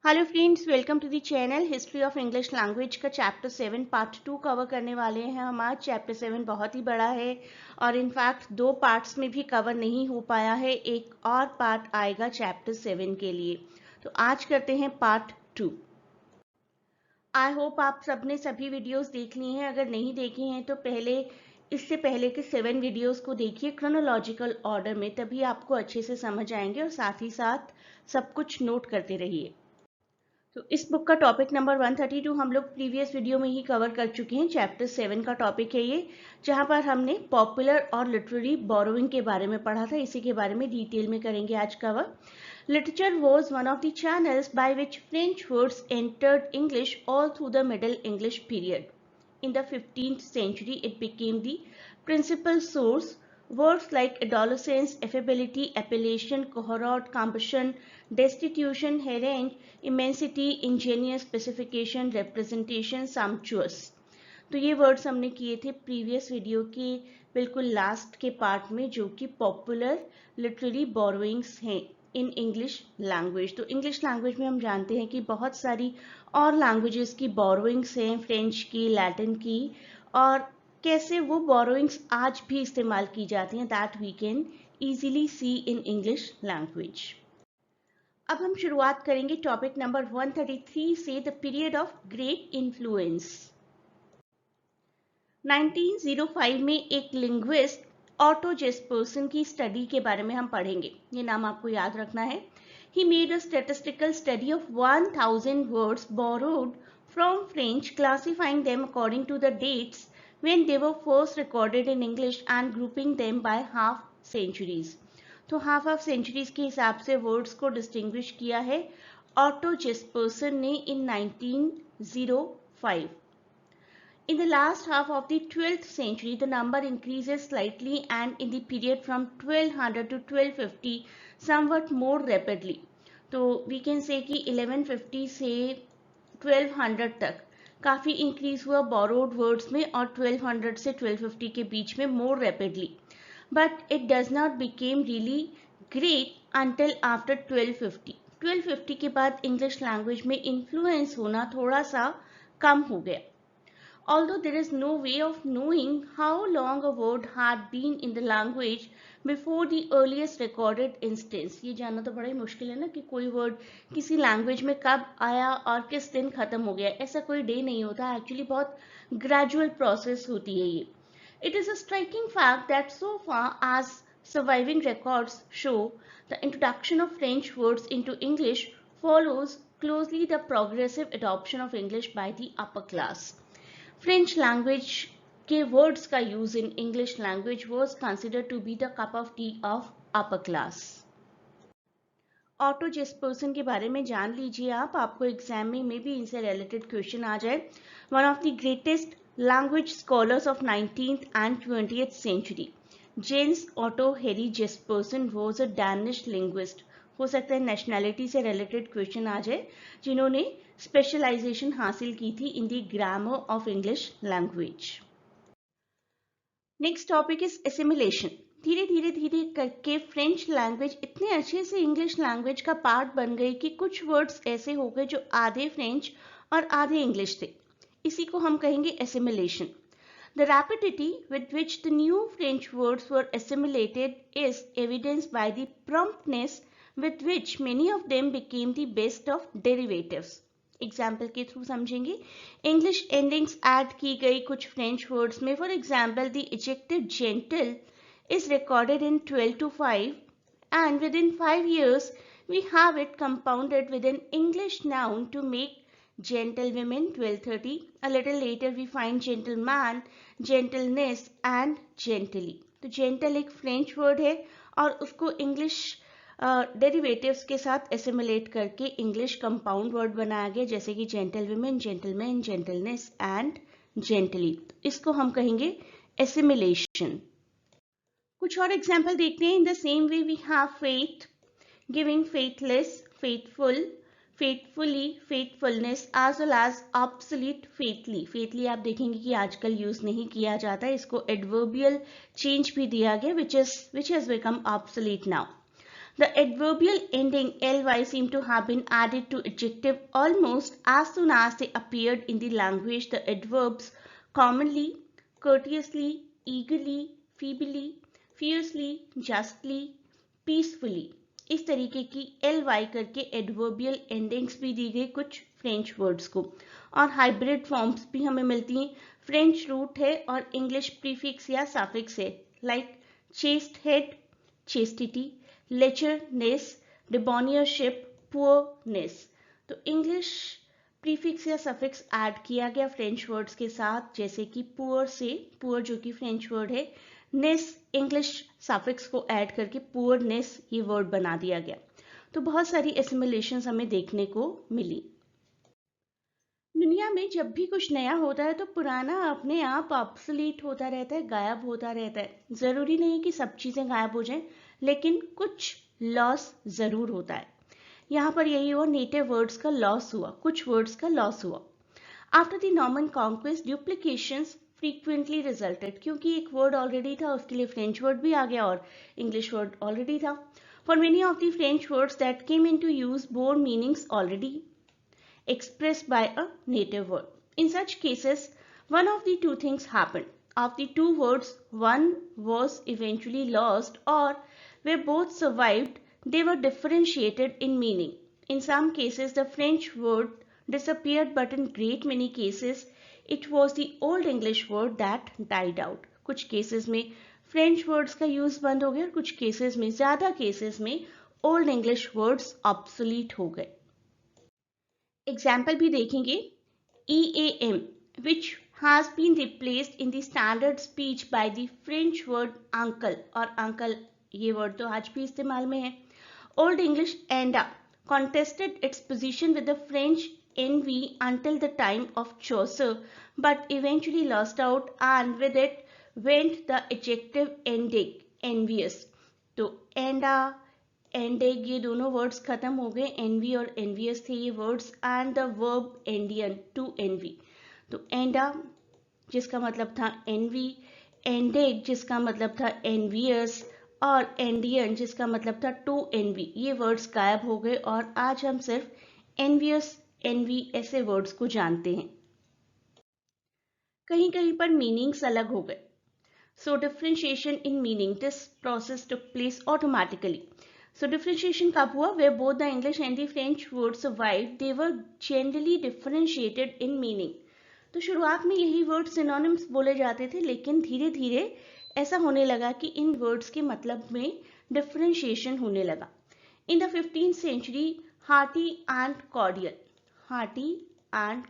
Hello friends, welcome to the channel. History of English language का chapter 7 part 2 cover करने वाले हैं हम आज। चैप्टर 7 बहुत ही बड़ा है और इनफैक्ट 2 पार्ट्स में भी कवर नहीं हो पाया है। एक और पार्ट आएगा चैप्टर 7 के लिए। तो आज करते हैं पार्ट 2। आई होप आप सबने सभी वीडियोस देख ली हैं। अगर नहीं देखे हैं तो इससे पहले के 7 वीडियोस को देखिए क्रोनोलॉजिकल ऑर्डर में, तभी आपको अच्छे से समझ आएंगे और साथ ही साथ सब कुछ नोट करते रहिए। तो इस बुक का टॉपिक नंबर 132 हम लोग प्रीवियस वीडियो में ही कवर कर चुके हैं। चैप्टर 7 का टॉपिक है ये, जहां पर हमने पॉपुलर और लिटरेरी बोरोइंग के बारे में पढ़ा था। इसी के बारे में डिटेल में करेंगे आज cover. Literature was one of the channels by which French words entered English all through the middle English period. In the 15th century, it became the principal source. Words like adolescence, affability, appellation, cohort, combustion, destitution, harangue, immensity, ingenious, specification, representation, sumptuous. तो ये words हमने किए थे previous video के बिल्कुल last के part में, जो कि पॉपुलर लिटरेरी बोरोइंग्स हैं इन इंग्लिश लैंग्वेज। तो इंग्लिश लैंग्वेज में हम जानते हैं कि बहुत सारी और लैंग्वेजेस की बोरोइंग्स हैं, फ्रेंच की, लैटिन की, और कैसे वो बोरोइंग्स आज भी इस्तेमाल की जाती हैं, that we can easily see in English language. अब हम शुरुआत करेंगे टॉपिक नंबर 133 से, the period of great influence. 1905 में एक लिंग्विस्ट ऑटो जेस्पर्सन की स्टडी के बारे में हम पढ़ेंगे। ये नाम आपको याद रखना है। He made a statistical study of 1000 words borrowed from French, classifying them according to the dates when they were first recorded in English and grouping them by half centuries. तो हाफ सेंचुरीज के हिसाब से words को distinguish किया है auto जेस्पर्सन ने इन 1905. In the last half of the 12th century, the number increases slightly, and in the period from 1200 to 1250, somewhat more rapidly. तो we can say कि 1150 से 1200 तक काफी इंक्रीज हुआ बोरोड वर्ड्स में, और 1200 से 1250 के बीच में more rapidly. But it does not became really great until after 1250. 1250 के बाद इंग्लिश लैंग्वेज में इन्फ्लुएंस होना थोड़ा सा कम हो गया. Although there is no way of knowing how long a word had been in the language before the earliest recorded instance. ये जानना तो बड़ा ही मुश्किल है ना कि कोई वर्ड किसी लैंग्वेज में कब आया और किस दिन खत्म हो गया। ऐसा कोई डे नहीं होता, एक्चुअली बहुत ग्रेजुअल प्रोसेस होती है ये. It is a striking fact that so far as surviving records show, the introduction of French words into English follows closely the progressive adoption of English by the upper class. French language के words का use in English language was considered to be the cup of tea of upper class. Otto Jespersen के बारे में जान लीजिए आप, आपको exam में भी इनसे रिलेटेड क्वेश्चन आ जाए. One of the greatest language scholars of 19th and 20th century, James auto हेरी जेस्पर्सन वाज अ डैनिश लिंग्विस्ट. हो सकता है नेशनैलिटी से रिलेटेड क्वेश्चन आ जाए, जिन्होंने स्पेशलाइजेशन हासिल की थी in the grammar of English language. Next topic is assimilation. धीरे धीरे करके फ्रेंच लैंग्वेज इतने अच्छे से इंग्लिश लैंग्वेज का पार्ट बन गई कि कुछ वर्ड्स ऐसे हो गए जो आधे फ्रेंच और आधे इंग्लिश थे. इसी को हम कहेंगे assimilation. The rapidity with which the new French words were assimilated is evidenced by the promptness with which many of them became the best of derivatives. Example के थ्रू समझेंगे. इंग्लिश एंडिंग्स ऐड की गई कुछ French words में. For example, the adjective gentle is recorded in 1205, and within 5 years we have it compounded with an English noun to make gentlewomen 1230. A little later we find gentleman, gentleness and gently. तो gentle एक French word है और उसको English derivatives के साथ assimilate करके English compound word बनाया गया, जैसे कि gentlewomen, gentleman, gentleness and gently. इसको हम कहेंगे एसिमुलेशन. कुछ और एग्जाम्पल देखते हैं. In the same way we have faith, giving, faithless, faithful, faithfully, faithfulness, as well as obsolete, faithly. Faithly आप देखेंगे कि आजकल यूज नहीं किया जाता है, इसको एडवर्बियल चेंज भी दिया गया, which has become obsolete now. The adverbial ending ly seem to have been added to adjective almost as soon as they appeared in the language. The adverbs commonly, courteously, eagerly, feebly, fiercely, justly, peacefully, इस तरीके की ly करके adverbial endings भी दी गई कुछ French words को, और hybrid forms भी हमें मिलती हैं. फ्रेंच रूट है और इंग्लिश प्रीफिक्स या सफिक्स है, like chastehead, chastity, lecherness, debonairship, poorness. तो इंग्लिश प्रीफिक्स या सफिक्स ऐड किया गया फ्रेंच वर्ड्स के साथ, जैसे कि पुअर से, पुअर जो कि फ्रेंच वर्ड है, नेस इंग्लिश सफिक्स को ऐड करके पुअरनेस ये वर्ड बना दिया गया. तो बहुत सारी एसिमिलेशंस हमें देखने को मिली. दुनिया में जब भी कुछ नया होता है तो पुराना अपने आप ऑब्सोलीट होता रहता है, गायब होता रहता है. जरूरी नहीं है कि सब चीजें गायब हो जाएं, लेकिन कुछ लॉस जरूर होता है. यहाँ पर यही हुआ, नेटिव वर्ड्स का लॉस हुआ, कुछ वर्ड्स का लॉस हुआ. After the Norman conquest duplications frequently resulted, क्योंकि एक वर्ड ऑलरेडी था उसके लिए फ्रेंच वर्ड भी आ गया और इंग्लिश वर्ड ऑलरेडी था. For many of the French words that came into use bore meanings already expressed by a native word. In such cases, one of the two things happened. Of the two words, one was eventually lost, or where both survived, they were differentiated in meaning. In some cases, the French word disappeared, but in great many cases, it was the Old English word that died out. कुछ cases में French words का use बंद हो गया और कुछ cases में, ज़्यादा cases में Old English words obsolete हो गए. एग्जाम्पल भी देखेंगे. EAM which has been replaced in the standard speech by the French word uncle, और uncle ये word तो आज भी इस्तेमाल में है. Old English enda contested its position with the French envy until the time of Chaucer, but eventually lost out, and with it went the adjective ending envious. तो enda एंडेग ये दोनों वर्ड्स खत्म हो गए, एनवी और एनवियस थे ये words, and the verb andian to envy. तो एंडा जिसका मतलब था एनवी, एंडेग जिसका मतलब था एनवियस, और एंडियन जिसका मतलब था टू एनवी, ये वर्ड्स गायब हो गए और आज हम सिर्फ एनवियस, एनवी ऐसे वर्ड्स को जानते हैं. कहीं कहीं पर मीनिंग्स अलग हो गए. So differentiation in meaning, this process took place automatically. So differentiation कब हुआ? Where both the English and the French words survived, they were generally differentiated in meaning. तो शुरुआत में यही वर्ड सिनोनिम्स बोले जाते थे, लेकिन धीरे धीरे ऐसा होने लगा कि इन वर्ड्स के मतलब में डिफरेंशिएशन होने लगा. In the 15th century, hearty and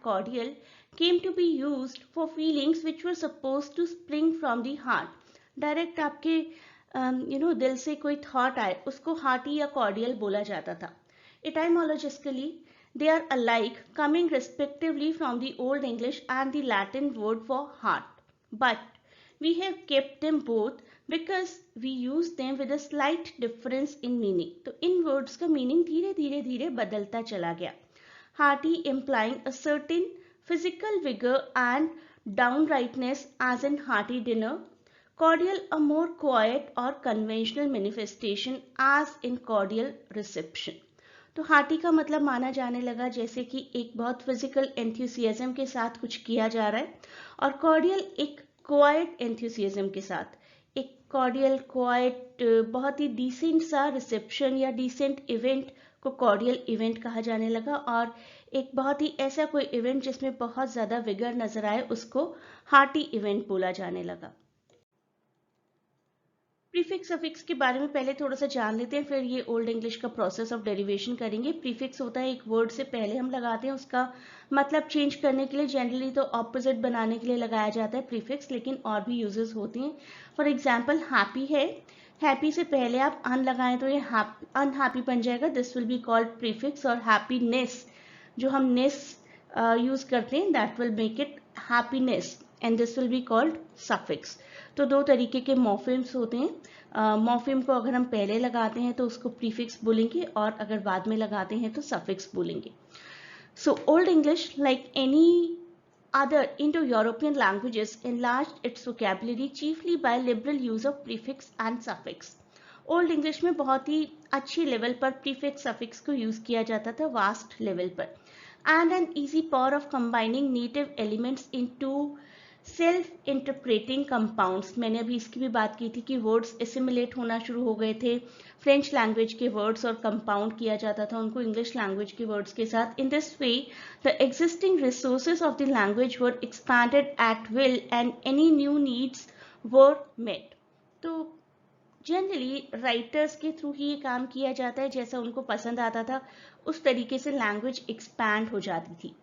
cordial came to be used for feelings which were supposed to spring from the heart. Direct आपके दिल से कोई थॉट आए उसको हार्टी या कॉर्डियल बोला जाता था. Etymologically, they are alike, coming respectively from the Old English and the Latin word for heart. But we have kept them both because we use them with a slight difference in meaning. तो इन words का meaning धीरे धीरे धीरे बदलता चला गया. Hearty implying a certain physical vigor and downrightness as in hearty dinner. Cordial a more quiet or conventional manifestation as in cordial reception. तो hearty का मतलब माना जाने लगा जैसे कि एक बहुत फिजिकल एंथुसियाज्म के साथ कुछ किया जा रहा है, और कॉर्डियल एक क्वाइट एंथुसियाज्म के साथ, एक कॉर्डियल क्वाइट बहुत ही डिसेंट सा रिसेप्शन या डिसेंट इवेंट को कॉर्डियल इवेंट कहा जाने लगा, और एक बहुत ही ऐसा कोई इवेंट जिसमें बहुत ज़्यादा विगर नजर आए उसको हार्टी इवेंट बोला जाने लगा. प्रीफिक्स सफिक्स के बारे में पहले थोड़ा सा जान लेते हैं, फिर ये ओल्ड इंग्लिश का प्रोसेस ऑफ डेरिवेशन करेंगे. प्रीफिक्स होता है एक वर्ड से पहले हम लगाते हैं, उसका मतलब चेंज करने के लिए, जनरली तो ऑपोजिट बनाने के लिए लगाया जाता है प्रीफिक्स, लेकिन और भी यूजेस होती हैं. फॉर एग्जाम्पल हैप्पी है, हैप्पी से पहले आप अन लगाएं तो ये अनहैप्पी बन जाएगा, this will be called prefix. और हैप्पीनेस जो हम नेस यूज करते हैं that will make it happiness and this will be called suffix. तो दो तरीके के मॉर्फिम्स होते हैं. मॉर्फिम को अगर हम पहले लगाते हैं तो उसको प्रीफिक्स बोलेंगे, और अगर बाद में लगाते हैं तो सफिक्स बोलेंगे. So old English like any other Indo-European languages enlarged its vocabulary chiefly by liberal use of prefix and suffix. Old English में बहुत ही अच्छी लेवल पर प्रीफिक्स सफिक्स को यूज किया जाता था, वास्ट लेवल पर. And an easy power of combining native elements into self interpreting compounds. मैंने अभी इसकी भी बात की थी कि वर्ड्स एसिमिलेट होना शुरू हो गए थे. फ्रेंच लैंग्वेज के वर्ड्स और कंपाउंड किया जाता था उनको इंग्लिश लैंग्वेज के वर्ड्स के साथ. In this way the existing resources of the language were expanded at will and any new needs were met. तो जनरली राइटर्स के थ्रू ही ये काम किया जाता है, जैसा उनको पसंद आता था उस तरीके से लैंग्वेज एक्सपैंड हो जाती थी.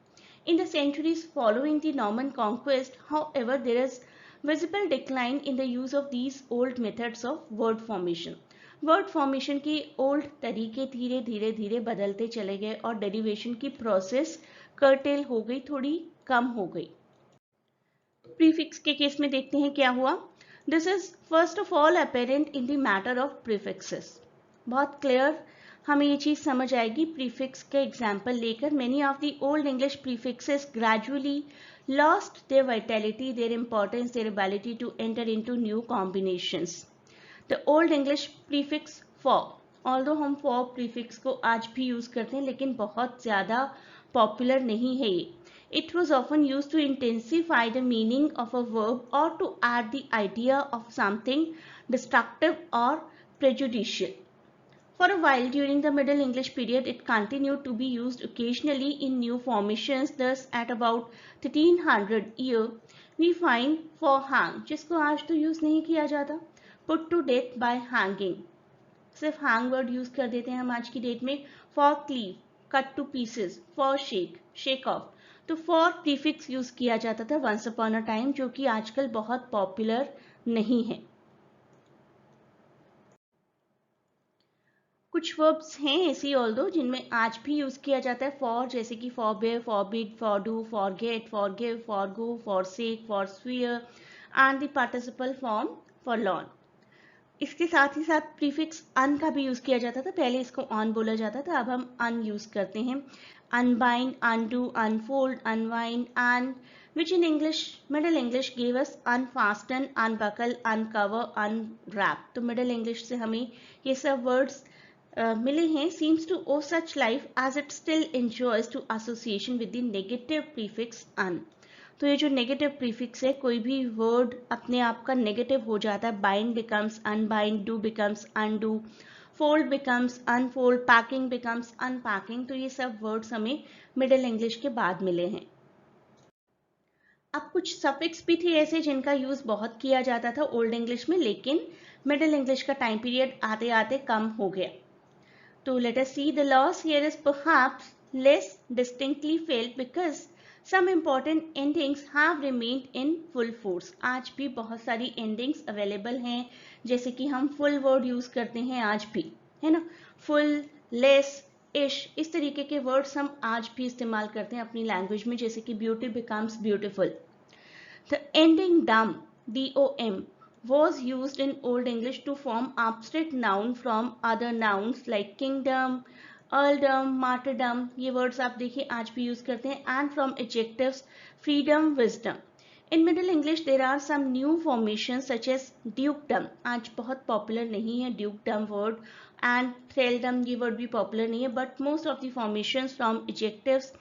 In the centuries following the Norman conquest, however, there is visible decline in the use of these old methods of word formation. Word formation के old तरीके धीरे धीरे धीरे बदलते चले गए और डेरिवेशन की प्रोसेस कर्टेल हो गई, थोड़ी कम हो गई. प्रीफिक्स के केस में देखते हैं क्या हुआ. This is first of all apparent in the matter of prefixes. बहुत क्लियर हमें ये चीज समझ आएगी प्रीफिक्स के एग्जाम्पल लेकर. Many of the old English prefixes gradually lost their vitality, their importance, their ability to enter into new combinations. The old English prefix for, although हम for prefix को आज भी यूज करते हैं लेकिन बहुत ज्यादा पॉपुलर नहीं है ये. It was often used to intensify the meaning of a verb or to add the idea of something destructive or prejudicial. For a while during the Middle English period, it continued to be used occasionally in new formations. Thus, at about 1300 year, we find for hang, जिसको आज तो use नहीं किया जाता, put to death by hanging. सिर्फ hang word use कर देते हैं हम आज की डेट में. For cleave, cut to pieces. For shake, shake off. तो for prefix यूज किया जाता था once upon a time, जो कि आजकल बहुत पॉपुलर नहीं है. कुछ वर्ब्स हैं ऐसी ऑल्दो जिनमें आज भी यूज किया जाता है फॉर, जैसे कि forbear, forbid, fordo, forget, forgive, forgo, forsake, forswear and the participle form forlorn. इसके साथ ही साथ प्रीफिक्स अन का भी यूज किया जाता था. पहले इसको ऑन बोला जाता था, अब हम अन यूज करते हैं. Unbind, undo, unfold, unwind and which in English, Middle English gave us unfasten, unbuckle, uncover, unwrap. तो Middle English से हमें ये सब वर्ड्स मिले हैं. seems to owe such life as it still enjoys to association with the negative prefix un. तो ये जो नेगेटिव प्रीफिक्स है, कोई भी वर्ड अपने आप का नेगेटिव हो जाता है. Bind becomes unbind, do becomes undo, fold becomes unfold, packing becomes unpacking. तो ये सब वर्ड्स हमें मिडिल इंग्लिश के बाद मिले हैं. अब कुछ सफिक्स भी थे ऐसे जिनका यूज बहुत किया जाता था ओल्ड इंग्लिश में, लेकिन मिडिल इंग्लिश का टाइम पीरियड आते आते कम हो गया. तो let us see, the loss here is perhaps less distinctly felt because some important endings have remained in full force. आज भी बहुत सारी endings available हैं, जैसे कि हम full word use करते हैं आज भी, है ना. full, less, ish, इस तरीके के words हम आज भी इस्तेमाल करते हैं अपनी लैंग्वेज में, जैसे कि beauty becomes beautiful. The ending dom, D-O-M, was used in Old English to form abstract noun from other nouns like kingdom, earldom, martyrdom. ये words आप देखिए आज भी use करते हैं. And from adjectives freedom, wisdom. In Middle English there are some new formations such as dukedom. आज बहुत popular नहीं है dukedom word, and thraldom, ये word भी popular नहीं है, but most of the formations from adjectives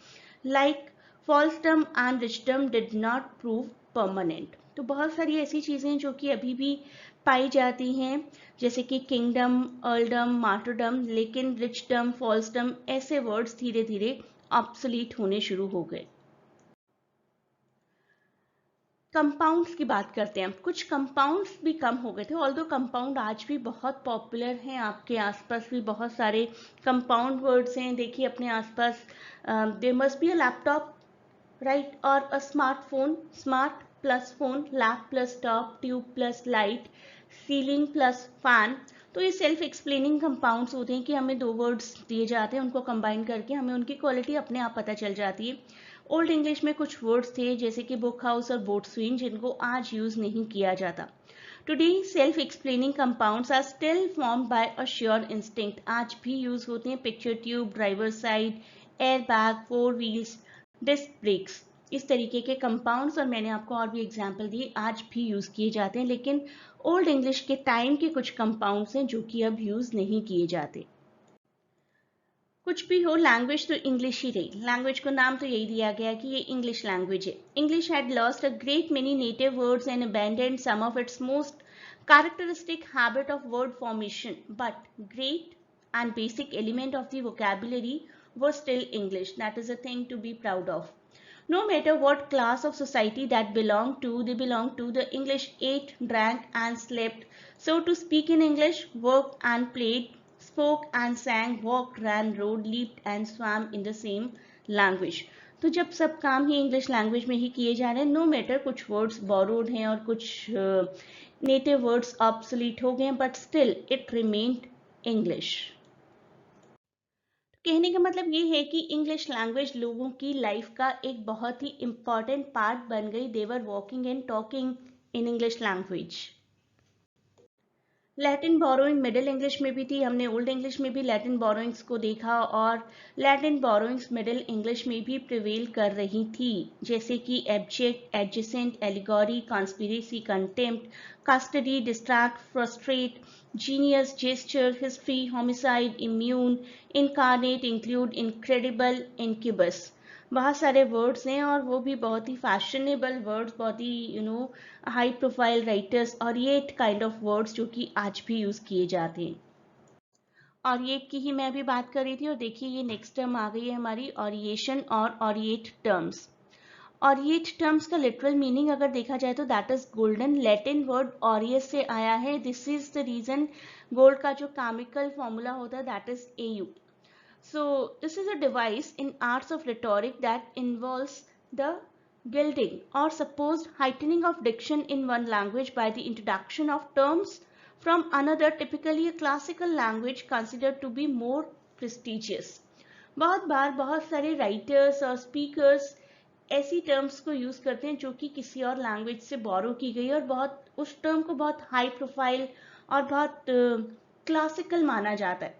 like falsedom and richdom did not prove permanent. तो बहुत सारी ऐसी चीजें जो कि अभी भी पाई जाती हैं, जैसे कि किंगडम, अर्लडम, मार्टरडम, लेकिन रिचडम, फॉल्सडम ऐसे वर्ड्स धीरे धीरे ऑब्सोलीट होने शुरू हो गए. कंपाउंड्स की बात करते हैं. कुछ कंपाउंड्स भी कम हो गए थे, ऑल्दो कंपाउंड आज भी बहुत पॉपुलर हैं. आपके आसपास भी बहुत सारे कंपाउंड वर्ड्स हैं. देखिए अपने आसपास, there must be a laptop, right, और a smartphone, smart plus phone, lap plus top, tube plus light, ceiling plus fan. तो ये सेल्फ एक्सप्लेनिंग कंपाउंड्स होते हैं कि हमें दो वर्ड्स दिए जाते हैं, उनको कंबाइन करके हमें उनकी क्वालिटी अपने आप पता चल जाती है. ओल्ड इंग्लिश में कुछ वर्ड्स थे जैसे कि बुक हाउस और बोट्सविन, जिनको आज यूज नहीं किया जाता. Today self explaining compounds are still formed by a sure instinct. आज भी यूज होते हैं. Picture tube, driver side, air bag, four wheels, disc brakes. इस तरीके के कंपाउंड्स, और मैंने आपको और भी एग्जाम्पल दिए, आज भी यूज़ किए जाते हैं, लेकिन ओल्ड इंग्लिश के टाइम के कुछ कंपाउंड्स हैं जो कि अब यूज़ नहीं किए जाते। कुछ भी हो, लैंग्वेज तो इंग्लिश ही रही। लैंग्वेज को नाम तो यही दिया गया कि ये इंग्लिश लैंग्वेज है। English had lost a great many native words and abandoned some of its most characteristic habit of word formation, but great and basic element of the vocabulary was still English. That is a thing to be proud of. No matter what class of society that belonged to, they belonged to, the English ate, drank and slept, so to speak, in English, worked and played, spoke and sang, walked, ran, rode, leaped and swam in the same language. तो जब सब काम ही English language में ही किए जा रहे हैं, no matter कुछ वर्ड्स बोरोड हैं और कुछ नेटिव वर्ड्स ऑब्सोलीट हो गए, but still it remained English. कहने का मतलब ये है कि इंग्लिश लैंग्वेज लोगों की लाइफ का एक बहुत ही इंपॉर्टेंट पार्ट बन गई। They were walking and talking in English language. Latin borrowing Middle English में भी थी, हमने ओल्ड इंग्लिश में भी लैटिन बोरोइंग्स को देखा, और लैटिन बोरोइंग्स मिडिल इंग्लिश में भी प्रिवेल कर रही थी, जैसे कि abject, adjacent, allegory, conspiracy, contempt, custody, distract, frustrate, genius, gesture, history, homicide, immune, incarnate, include, incredible, incubus. बहुत सारे वर्ड्स हैं और वो भी बहुत ही फैशनेबल वर्ड्स, बहुत ही हाई प्रोफाइल राइटर्स, और ये काइंड ऑफ वर्ड्स जो कि आज भी यूज किए जाते हैं। और ये की ही मैं अभी बात कर रही थी, और देखिए ये नेक्स्ट टर्म आ गई है हमारी, ऑरिएशन और ऑरिएट टर्म्स। ऑरिएट टर्म्स का लिटरल मीनिंग अगर देखा जाए तो that is golden. Latin word aureus से आया है। This is the reason gold का जो केमिकल फॉर्मूला होता है that is AU. So this is a device in arts of rhetoric that involves the gilding or supposed heightening of diction in one language by the introduction of terms from another, typically a classical language considered to be more prestigious. बहुत बार बहुत सारे writers और speakers ऐसी terms को use करते हैं जो कि किसी और लैंग्वेज से बोरो की गई और बहुत उस टर्म को बहुत हाई प्रोफाइल और बहुत क्लासिकल माना जाता है।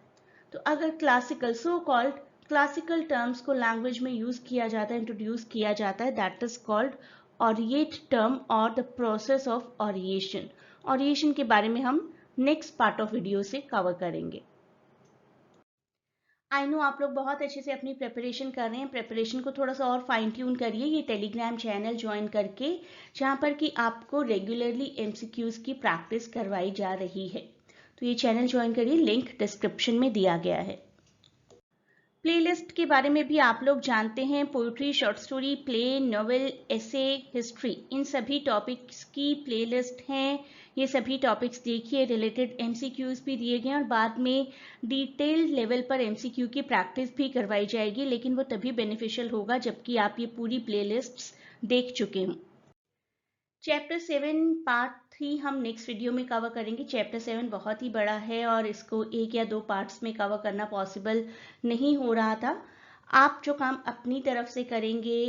तो अगर classical, so called classical terms को लैंग्वेज में यूज किया जाता है, इंट्रोड्यूस किया जाता है, that is called aureate term और द प्रोसेस ऑफ ऑरिएशन। ऑरिएशन के बारे में हम नेक्स्ट पार्ट ऑफ वीडियो से कवर करेंगे। आई नो आप लोग बहुत अच्छे से अपनी प्रिपरेशन कर रहे हैं। प्रिपरेशन को थोड़ा सा और फाइन ट्यून करिए ये टेलीग्राम चैनल ज्वाइन करके, जहां पर कि आपको रेगुलरली MCQs की प्रैक्टिस करवाई जा रही है। तो ये चैनल ज्वाइन करिए, लिंक डिस्क्रिप्शन में दिया गया है। प्लेलिस्ट के बारे में भी आप लोग जानते हैं, poetry, short story, play, novel, essay, history, इन सभी टॉपिक्स की प्लेलिस्ट हैं। ये सभी टॉपिक्स देखिए, रिलेटेड MCQs भी दिए गए और बाद में डिटेल्ड लेवल पर MCQ की प्रैक्टिस भी करवाई जाएगी, लेकिन वो तभी बेनिफिशियल होगा जबकि आप ये पूरी प्लेलिस्ट्स देख चुके हों। चैप्टर 7 पार्ट 3 हम नेक्स्ट वीडियो में कवर करेंगे। चैप्टर 7 बहुत ही बड़ा है और इसको 1 या 2 पार्ट्स में कवर करना पॉसिबल नहीं हो रहा था। आप जो काम अपनी तरफ से करेंगे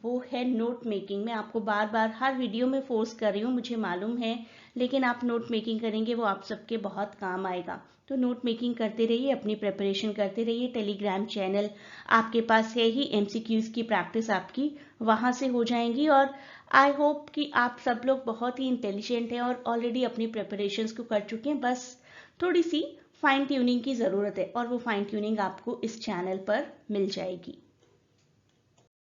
वो है नोट मेकिंग। मैं आपको बार बार हर वीडियो में फोर्स कर रही हूँ, मुझे मालूम है, लेकिन आप नोट मेकिंग करेंगे वो आप सबके बहुत काम आएगा। तो नोट मेकिंग करते रहिए, अपनी प्रिपरेशन करते रहिए। टेलीग्राम चैनल आपके पास है ही, MCQs की प्रैक्टिस आपकी वहाँ से हो जाएंगी। और आई होप कि आप सब लोग बहुत ही इंटेलिजेंट हैं और ऑलरेडी अपनी प्रिपरेशंस को कर चुके हैं, बस थोड़ी सी फाइन ट्यूनिंग की ज़रूरत है और वो फाइन ट्यूनिंग आपको इस चैनल पर मिल जाएगी।